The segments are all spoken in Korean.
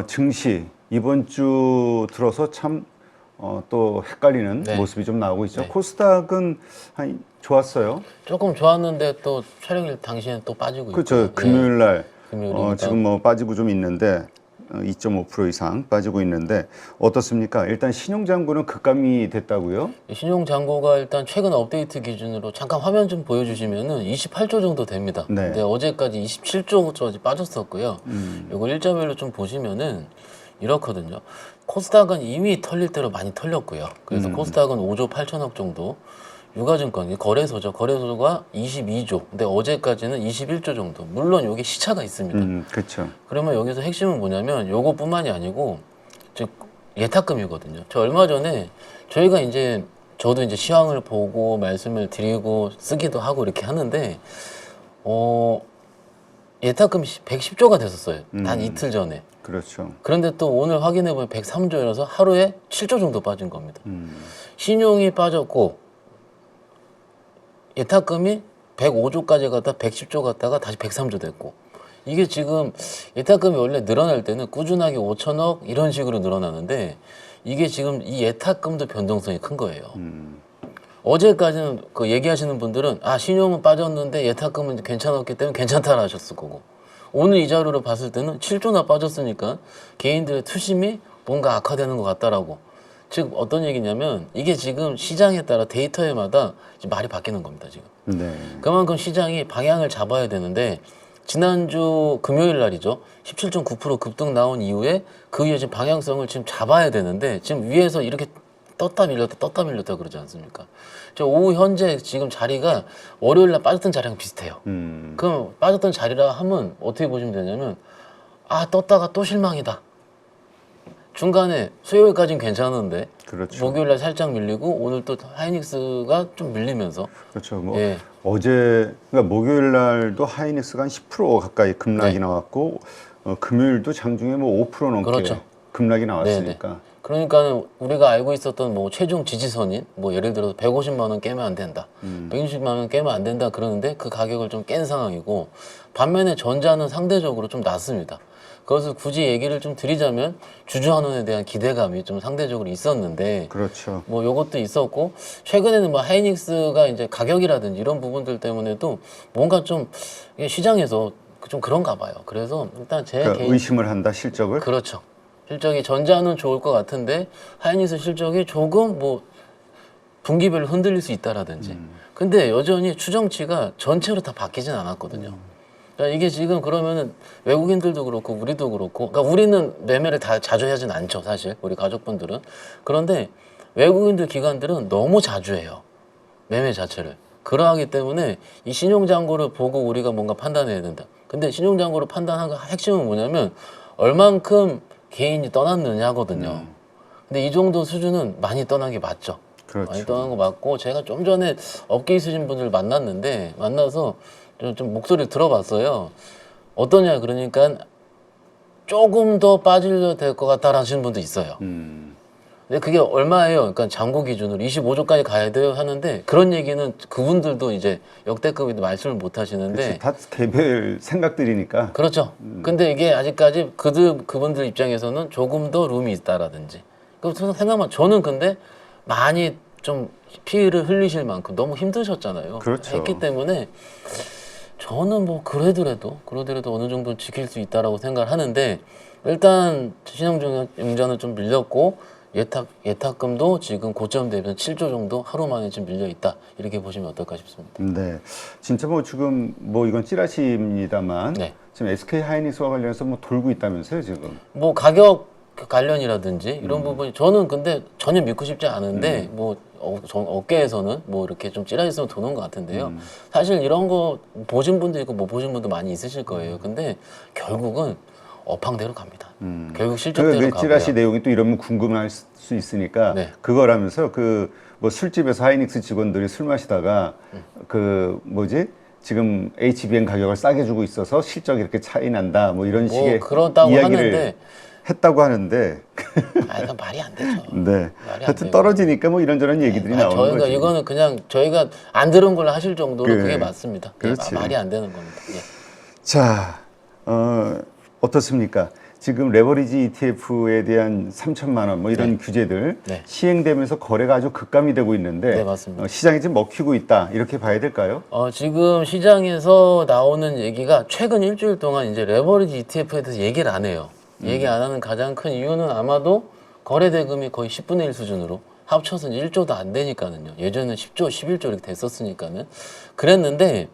증시 이번 주 들어서 참 또 헷갈리는 네. 모습이 좀 나오고 있죠. 네. 코스닥은 좋았어요. 조금 좋았는데 또 촬영일 당시에는 또 빠지고 그렇죠. 있고요. 금요일 날 금요일이니까. 지금 뭐 빠지고 좀 있는데 2.5% 이상 빠지고 있는데 어떻습니까? 일단 신용장고는 급감이 됐다고요? 신용잔고가 일단 최근 업데이트 기준으로 잠깐 화면 좀 보여주시면은 28조 정도 됩니다. 네. 근데 어제까지 27조까지 빠졌었고요. 이거 일자별로 좀 보시면은 이렇거든요. 코스닥은 이미 털릴 대로 많이 털렸고요. 그래서 코스닥은 5조 8천억 정도. 유가증권, 거래소죠. 거래소가 22조. 근데 어제까지는 21조 정도. 물론 여기 시차가 있습니다. 그렇죠. 그러면 여기서 핵심은 뭐냐면 요거뿐만이 아니고 즉 예탁금이거든요. 저 얼마 전에 저희가 이제 저도 이제 시황을 보고 말씀을 드리고 쓰기도 하고 이렇게 하는데 예탁금이 110조가 됐었어요. 단 이틀 전에. 그렇죠. 그런데 또 오늘 확인해 보면 103조여서 하루에 7조 정도 빠진 겁니다. 신용이 빠졌고 예탁금이 105조까지 갔다 110조 갔다가 다시 103조 됐고 이게 지금 예탁금이 원래 늘어날 때는 꾸준하게 5천억 이런 식으로 늘어나는데 이게 지금 이 예탁금도 변동성이 큰 거예요. 어제까지는 그 얘기하시는 분들은 신용은 빠졌는데 예탁금은 괜찮았기 때문에 괜찮다라 하셨을 거고 오늘 이 자료를 봤을 때는 7조나 빠졌으니까 개인들의 투심이 뭔가 악화되는 것 같다라고 즉 어떤 얘기냐면 이게 지금 시장에 따라 데이터에마다 말이 바뀌는 겁니다 지금. 네. 그만큼 시장이 방향을 잡아야 되는데 지난주 금요일 날이죠. 17.9% 급등 나온 이후에 그 이후에 지금 방향성을 지금 잡아야 되는데 지금 위에서 이렇게 떴다 밀렸다 그러지 않습니까? 저 오후 현재 지금 자리가 월요일 날 빠졌던 자리랑 비슷해요. 그럼 빠졌던 자리라 하면 어떻게 보시면 되냐면 떴다가 또 실망이다. 중간에 수요일까지는 괜찮은데 그렇죠. 목요일날 살짝 밀리고 오늘 또 하이닉스가 좀 밀리면서 그렇죠. 뭐 예. 어제 그러니까 목요일 날도 하이닉스가 한 10% 가까이 급락이 네. 나왔고 금요일도 장중에 뭐 5% 넘게 그렇죠. 급락이 나왔으니까. 그러니까 우리가 알고 있었던 뭐 최종 지지선인 뭐 예를 들어서 150만 원 깨면 안 된다, 160만 원 깨면 안 된다 그러는데 그 가격을 좀 깬 상황이고 반면에 전자는 상대적으로 좀 낮습니다. 그것을 굳이 얘기를 좀 드리자면 주주환원에 대한 기대감이 좀 상대적으로 있었는데 그렇죠. 뭐 요것도 있었고 최근에는 뭐 하이닉스가 이제 가격이라든지 이런 부분들 때문에도 뭔가 좀 이게 시장에서 좀 그런가 봐요. 그래서 일단 제 그러니까 개인 의심을 한다 실적을. 그렇죠. 실적이 전자는 좋을 것 같은데 하이닉스 실적이 조금 뭐 분기별로 흔들릴 수 있다라든지. 근데 여전히 추정치가 전체로 다 바뀌진 않았거든요. 그러니까 이게 지금 그러면은 외국인들도 그렇고 우리도 그렇고, 그러니까 우리는 매매를 다 자주 하진 않죠, 사실 우리 가족분들은. 그런데 외국인들 기관들은 너무 자주 해요, 매매 자체를. 그러하기 때문에 이 신용잔고를 보고 우리가 뭔가 판단해야 된다. 근데 신용잔고를 판단한 핵심은 뭐냐면 얼만큼 개인이 떠났느냐거든요. 근데 이 정도 수준은 많이 떠난 게 맞죠. 그렇죠. 많이 떠난 거 맞고 제가 좀 전에 업계 있으신 분들 만났는데 만나서 좀 목소리를 들어봤어요. 어떠냐 그러니까 조금 더 빠질려 될 것 같다 하시는 분도 있어요. 근데 그게 얼마예요? 그러니까 잔고 기준으로 25조까지 가야 돼요 하는데 그런 얘기는 그분들도 이제 역대급인데 말씀을 못 하시는데 다 개별 생각들이니까. 그렇죠. 근데 이게 아직까지 그분들 입장에서는 조금 더 룸이 있다라든지. 그 생각만 저는 근데 많이 좀 피를 흘리실 만큼 너무 힘드셨잖아요. 그렇죠. 했기 때문에 저는 뭐 그러더라도 어느 정도 지킬 수 있다라고 생각을 하는데 일단 신용융자는 좀 밀렸고 예탁금도 지금 고점 대비해서 7조 정도 하루 만에 지금 밀려 있다 이렇게 보시면 어떨까 싶습니다. 네, 진짜 뭐 지금 뭐 이건 찌라시입니다만 네. 지금 SK 하이닉스와 관련해서 뭐 돌고 있다면서요 지금? 뭐 가격 관련이라든지 이런 부분이 저는 근데 전혀 믿고 싶지 않은데 뭐 업계에서는 뭐 이렇게 좀 찌라 있으면 도는 것 같은데요. 사실 이런 거 보신 분도 있고 못 보신 분도 많이 있으실 거예요. 근데 결국은 업황대로 갑니다. 결국 실적대로 그 가고요. 찌라시 내용이 또 이러면 궁금할 수 있으니까 네. 그거라면서 그 뭐 술집에서 하이닉스 직원들이 술 마시다가 그 뭐지? 지금 HBM 가격을 싸게 주고 있어서 실적이 이렇게 차이 난다 뭐 이런 뭐 식의 그렇다고 이야기를 하는데 했다고 하는데 이건 말이 안 되죠. 네. 말이 안 하여튼 돼요. 떨어지니까 뭐 이런저런 얘기들이 나오는 저희가 거지. 이거는 그냥 저희가 안 들은 걸로 하실 정도로 그래. 그게 맞습니다. 예, 그렇지. 말이 안 되는 겁니다. 예. 자, 어떻습니까? 지금 레버리지 ETF에 대한 3천만 원 뭐 이런 규제들 네. 시행되면서 거래가 아주 급감이 되고 있는데 네, 맞습니다. 시장이 지금 먹히고 있다 이렇게 봐야 될까요? 지금 시장에서 나오는 얘기가 최근 일주일 동안 이제 레버리지 ETF에 대해서 얘기를 안 해요. 얘기 안 하는 가장 큰 이유는 아마도 거래 대금이 거의 10분의 1 수준으로 합쳐서 1조도 안 되니까는요. 예전에는 10조, 11조 이렇게 됐었으니까는. 그랬는데,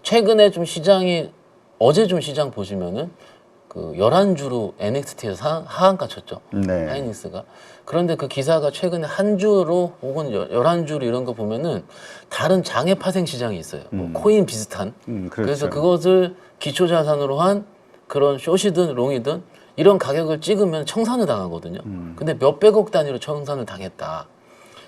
최근에 좀 시장이, 어제 좀 시장 보시면은 그 11주로 NXT에서 하한가 쳤죠. 네. 하이닉스가. 그런데 그 기사가 최근에 한 주로 혹은 11주로 이런 거 보면은 다른 장외 파생 시장이 있어요. 뭐 코인 비슷한. 그렇죠. 그래서 그것을 기초 자산으로 한 그런 숏이든 롱이든 이런 가격을 찍으면 청산을 당하거든요. 근데 몇백억 단위로 청산을 당했다.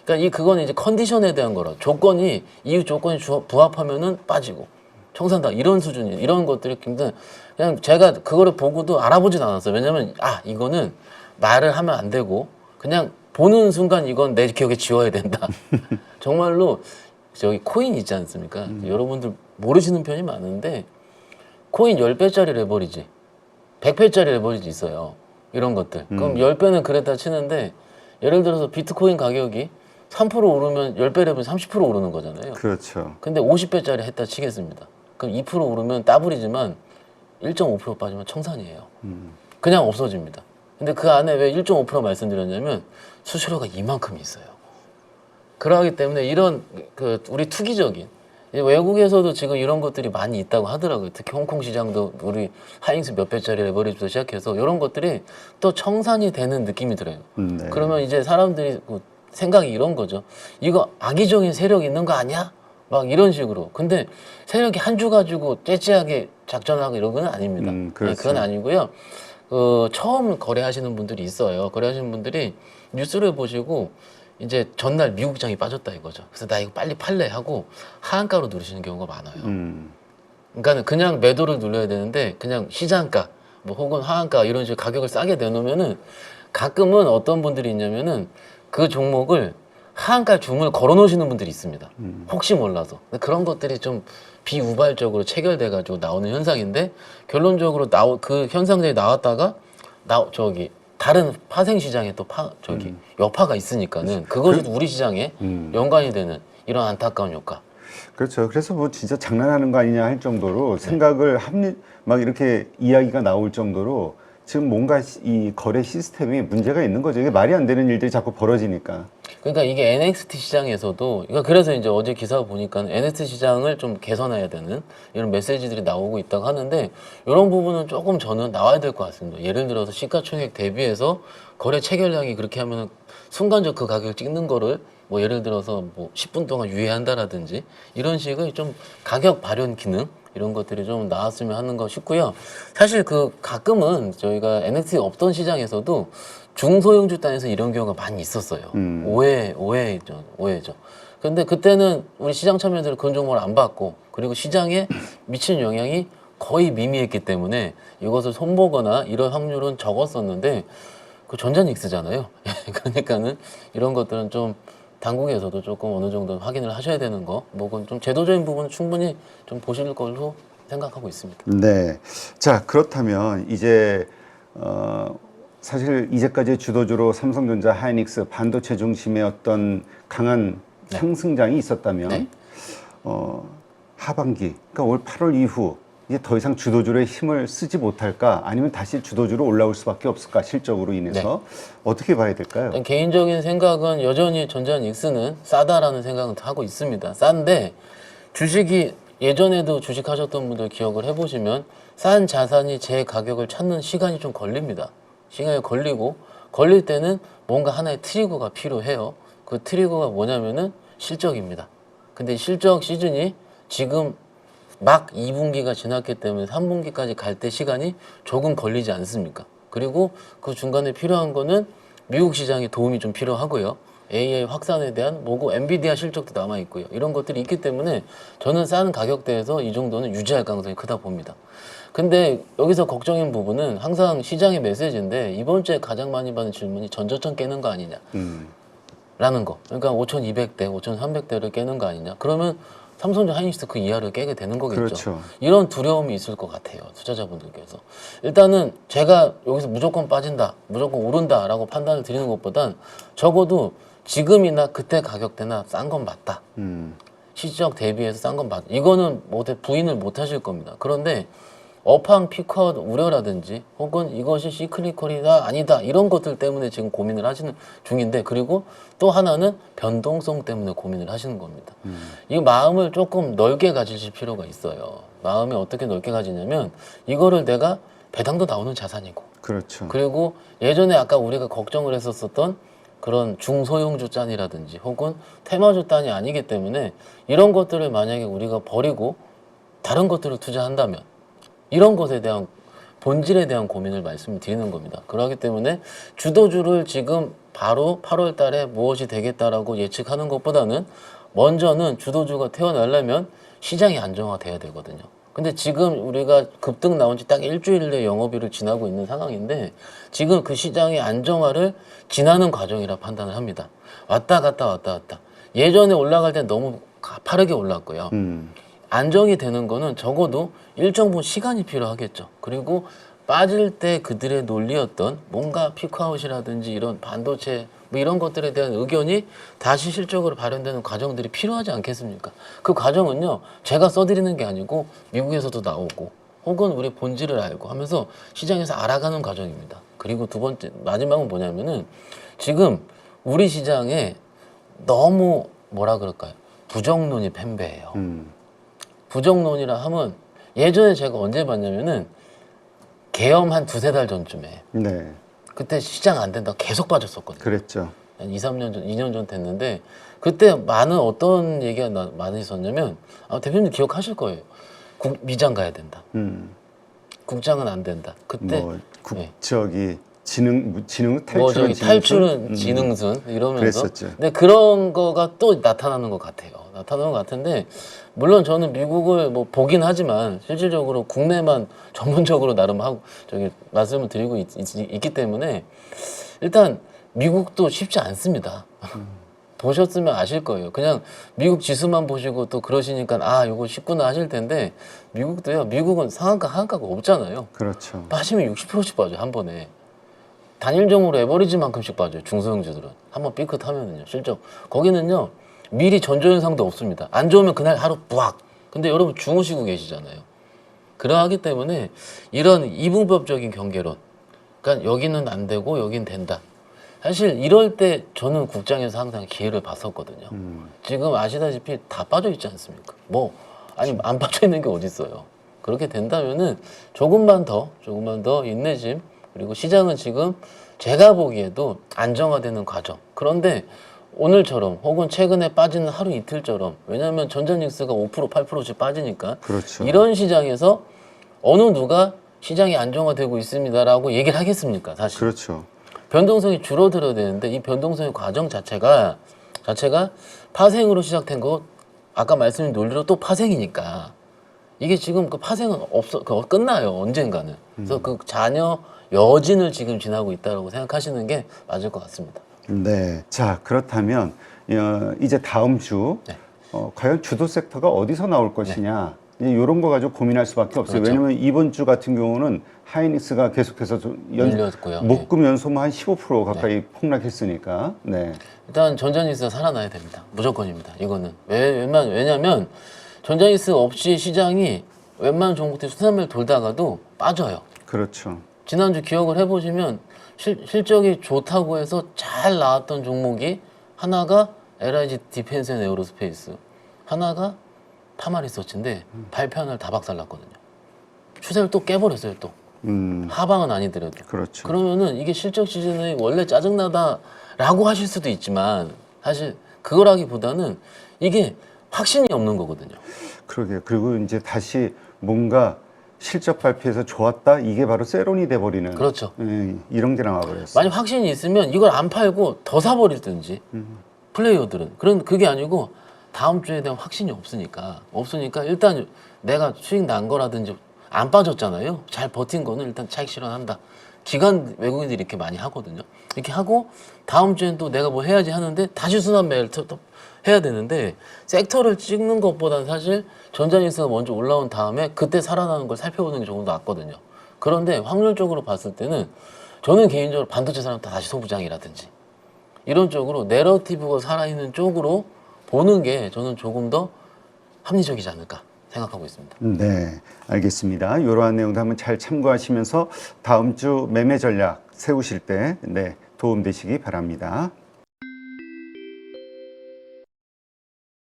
그러니까 그거는 이제 컨디션에 대한 거라. 조건이 이유 조건이 부합하면은 빠지고 청산당 이런 수준이 이런 것들이 굉장히 그냥 제가 그거를 보고도 알아보진 않았어요. 왜냐면 이거는 말을 하면 안 되고 그냥 보는 순간 이건 내 기억에 지워야 된다. 정말로 저기 코인 있지 않습니까? 여러분들 모르시는 편이 많은데 코인 10배짜리 레버리지 100배짜리 레버리지 있어요. 이런 것들. 그럼 10배는 그랬다 치는데 예를 들어서 비트코인 가격이 3% 오르면 10배 레버리지 30% 오르는 거잖아요. 그렇죠. 근데 50배짜리 했다 치겠습니다. 그럼 2% 오르면 더블이지만 1.5% 빠지면 청산이에요. 그냥 없어집니다. 근데 그 안에 왜 1.5% 말씀드렸냐면 수수료가 이만큼 있어요. 그러기 때문에 이런 우리 투기적인 외국에서도 지금 이런 것들이 많이 있다고 하더라고요. 특히 홍콩 시장도 우리 하이닉스 몇 배짜리 레버리지부터 시작해서 이런 것들이 또 청산이 되는 느낌이 들어요. 네. 그러면 이제 사람들이 생각이 이런 거죠. 이거 악의적인 세력이 있는 거 아니야? 막 이런 식으로. 근데 세력이 한 주 가지고 째째하게 작전하고 이런 건 아닙니다. 그렇죠. 그건 아니고요. 처음 거래하시는 분들이 있어요. 거래하시는 분들이 뉴스를 보시고 이제 전날 미국 장이 빠졌다 이거죠. 그래서 나 이거 빨리 팔래 하고 하한가로 누르시는 경우가 많아요. 그러니까 그냥 매도를 눌러야 되는데 그냥 시장가 뭐 혹은 하한가 이런 식으로 가격을 싸게 내놓으면은 가끔은 어떤 분들이 있냐면은 그 종목을 하한가 줌을 걸어 놓으시는 분들이 있습니다. 혹시 몰라서. 그런 것들이 좀 비우발적으로 체결돼 가지고 나오는 현상인데 결론적으로 그 현상들이 나왔다가 다른 파생 시장에 또 여파가 있으니까는 그것이 우리 시장에 연관이 되는 이런 안타까운 효과. 그렇죠. 그래서 뭐 진짜 장난하는 거 아니냐 할 정도로 생각을 막 이렇게 이야기가 나올 정도로 지금 뭔가 이 거래 시스템이 문제가 있는 거죠. 이게 말이 안 되는 일들이 자꾸 벌어지니까. 그러니까 이게 NXT 시장에서도 그래서 이제 어제 기사 보니까 NXT 시장을 좀 개선해야 되는 이런 메시지들이 나오고 있다고 하는데 이런 부분은 조금 저는 나와야 될 것 같습니다. 예를 들어서 시가총액 대비해서 거래 체결량이 그렇게 하면은 순간적 그 가격을 찍는 거를 뭐 예를 들어서 뭐 10분 동안 유예한다라든지 이런 식의 좀 가격 발현 기능 이런 것들이 좀 나왔으면 하는 거 싶고요. 사실 가끔은 저희가 NXT 없던 시장에서도 중소형주 단에서 이런 경우가 많이 있었어요. 오해죠. 근데 그때는 우리 시장 참여자들은 그런 종목을 안 받고 그리고 시장에 미치는 영향이 거의 미미했기 때문에 이것을 손보거나 이런 확률은 적었었는데 그 전자닉스잖아요. 그러니까는 이런 것들은 좀 당국에서도 조금 어느 정도 확인을 하셔야 되는 거, 뭐건 좀 제도적인 부분은 충분히 좀 보실 걸로 생각하고 있습니다. 네. 자, 그렇다면 이제 사실 이제까지 주도주로 삼성전자, 하이닉스, 반도체 중심의 어떤 강한 상승장이 있었다면 네. 하반기, 그러니까 올 8월 이후 이제 더 이상 주도주의 힘을 쓰지 못할까? 아니면 다시 주도주로 올라올 수밖에 없을까? 실적으로 인해서 어떻게 봐야 될까요? 일단 개인적인 생각은 여전히 전자닉스는 싸다라는 생각은 하고 있습니다. 싼데 주식이 예전에도 주식하셨던 분들 기억을 해보시면 싼 자산이 제 가격을 찾는 시간이 좀 걸립니다. 시간이 걸릴 때는 뭔가 하나의 트리거가 필요해요. 그 트리거가 뭐냐면은 실적입니다. 근데 실적 시즌이 지금 막 2분기가 지났기 때문에 3분기까지 갈 때 시간이 조금 걸리지 않습니까? 그리고 그 중간에 필요한 거는 미국 시장의 도움이 좀 필요하고요. AI 확산에 대한 뭐고 엔비디아 실적도 남아 있고요. 이런 것들이 있기 때문에 저는 싼 가격대에서 이 정도는 유지할 가능성이 크다 봅니다. 근데 여기서 걱정인 부분은 항상 시장의 메시지인데 이번 주에 가장 많이 받는 질문이 전저점 깨는 거 아니냐 라는 거. 그러니까 5,200대, 5,300대를 깨는 거 아니냐. 그러면 삼성전자 하이닉스 그 이하를 깨게 되는 거겠죠. 그렇죠. 이런 두려움이 있을 것 같아요. 투자자분들께서. 일단은 제가 여기서 무조건 빠진다, 무조건 오른다라고 판단을 드리는 것보단 적어도 지금이나 그때 가격대나 싼 건 맞다. 시적 대비해서 싼 건 맞다. 이거는 부인을 못 하실 겁니다. 그런데 업황 피크아웃 우려라든지 혹은 이것이 시클리컬이다 아니다 이런 것들 때문에 지금 고민을 하시는 중인데, 그리고 또 하나는 변동성 때문에 고민을 하시는 겁니다. 이 마음을 조금 넓게 가지실 필요가 있어요. 마음이 어떻게 넓게 가지냐면, 이거를 내가 배당도 나오는 자산이고, 그렇죠. 그리고 예전에 아까 우리가 걱정을 했었던 그런 중소형주 단이라든지 혹은 테마주 단이 아니기 때문에, 이런 것들을 만약에 우리가 버리고 다른 것들을 투자한다면 이런 것에 대한 본질에 대한 고민을 말씀드리는 겁니다. 그렇기 때문에 주도주를 지금 바로 8월 달에 무엇이 되겠다라고 예측하는 것보다는 먼저는 주도주가 태어나려면 시장이 안정화돼야 되거든요. 근데 지금 우리가 급등 나온 지 딱 일주일 내 영업일을 지나고 있는 상황인데, 지금 그 시장의 안정화를 지나는 과정이라 판단을 합니다. 왔다 갔다. 예전에 올라갈 때 너무 가파르게 올랐고요. 안정이 되는 거는 적어도 일정 부분 시간이 필요하겠죠. 그리고 빠질 때 그들의 논리였던 뭔가 피크아웃이라든지 이런 반도체 뭐 이런 것들에 대한 의견이 다시 실적으로 발현되는 과정들이 필요하지 않겠습니까? 그 과정은요, 제가 써드리는 게 아니고 미국에서도 나오고 혹은 우리 본질을 알고 하면서 시장에서 알아가는 과정입니다. 그리고 두 번째, 마지막은 뭐냐면은, 지금 우리 시장에 너무 뭐라 그럴까요? 부정론이 팽배해요. 부정론이라 하면, 예전에 제가 언제 봤냐면은 계엄 한 두세 달 전쯤에, 네. 그때 시장 안 된다고 계속 빠졌었거든요. 그랬죠. 한 2, 3년 전, 2년 전 됐는데, 그때 많은 어떤 얘기가 많이 있었냐면, 대표님 기억하실 거예요. 미장 가야 된다. 국장은 안 된다. 그때 뭐 네. 저기 지능 뭐 탈출은 저기 탈출은 지능순 이러면서. 그랬었죠. 근데 그런 거가 또 나타나는 것 같아요. 나타나는 것 같은데, 물론 저는 미국을 뭐 보긴 하지만 실질적으로 국내만 전문적으로 나름 하고 저기 말씀을 드리고 있기 때문에, 일단 미국도 쉽지 않습니다. 보셨으면 아실 거예요. 그냥 미국 지수만 보시고 또 그러시니까 이거 쉽구나 하실 텐데, 미국도요. 미국은 상한가 하한가가 없잖아요. 그렇죠. 빠지면 60%씩 빠져요, 한 번에. 단일종으로 에버리지만큼씩 빠져요, 중소형주들은. 한번 삐끗하면은요, 실적. 거기는요, 미리 전조현상도 없습니다. 안 좋으면 그날 하루 부악. 근데 여러분 주무시고 계시잖아요. 그러하기 때문에 이런 이분법적인 경계론, 그러니까 여기는 안 되고 여긴 된다. 사실 이럴 때 저는 국장에서 항상 기회를 봤었거든요. 지금 아시다시피 다 빠져 있지 않습니까? 안 빠져 있는 게 어디 있어요. 그렇게 된다면은 조금만 더 인내심, 그리고 시장은 지금 제가 보기에도 안정화되는 과정. 그런데 오늘처럼 혹은 최근에 빠지는 하루 이틀처럼, 왜냐하면 전자닉스가 5% 8%씩 빠지니까, 그렇죠. 이런 시장에서 어느 누가 시장이 안정화되고 있습니다라고 얘기를 하겠습니까? 사실. 그렇죠. 변동성이 줄어들어야 되는데, 이 변동성의 과정 자체가 파생으로 시작된 거, 아까 말씀드린 논리로 또 파생이니까, 이게 지금 그 파생은 끝나요, 언젠가는. 그래서 그 잔여 여진을 지금 지나고 있다고 생각하시는 게 맞을 것 같습니다. 네. 자, 그렇다면 이제 다음 주 네. 과연 주도 섹터가 어디서 나올 것이냐, 이제 이런 거 가지고 고민할 수밖에 없어요. 그렇죠. 왜냐하면 이번 주 같은 경우는 하이닉스가 계속해서 밀렸고요. 목금 연소만 한 15% 가까이 폭락했으니까. 네. 일단 전자닉스가 살아나야 됩니다. 무조건입니다. 이거는. 왜냐면 전자닉스 없이 시장이 웬만한 종목들이 순환매를 돌다가도 빠져요. 그렇죠. 지난주 기억을 해보시면 실적이 좋다고 해서 잘 나왔던 종목이, 하나가 LIG 디펜스 앤 에어로스페이스, 하나가 파마리서치인데 발표한 날 다 박살났거든요. 추세를 또 깨버렸어요. 또 하방은 아니더라도. 그렇죠. 그러면은 이게 실적 시즌이 원래 짜증나다라고 하실 수도 있지만, 사실 그거라기보다는 이게 확신이 없는 거거든요. 그러게요. 그리고 이제 다시 뭔가 실적 발표에서 좋았다, 이게 바로 세론이 돼버리는. 그렇죠. 이런 게 나와버렸어요. 만약 확신이 있으면 이걸 안 팔고 더 사버리든지, 플레이어들은. 그게 아니고 다음 주에 대한 확신이 없으니까 일단 내가 수익 난 거라든지 안 빠졌잖아요. 잘 버틴 거는 일단 차익 실현한다. 기관 외국인들이 이렇게 많이 하거든요. 이렇게 하고 다음 주엔 또 내가 뭐 해야지 하는데 다시 순환매를 해야 되는데 섹터를 찍는 것보다는 사실 전자뉴스가 먼저 올라온 다음에 그때 살아나는 걸 살펴보는 게 조금 더 낫거든요. 그런데 확률적으로 봤을 때는 저는 개인적으로 반도체 산업도 다시 소부장이라든지 이런 쪽으로 내러티브가 살아있는 쪽으로 보는 게 저는 조금 더 합리적이지 않을까 생각하고 있습니다. 네, 알겠습니다. 이러한 내용도 한번 잘 참고하시면서 다음 주 매매 전략 세우실 때 도움 되시기 바랍니다.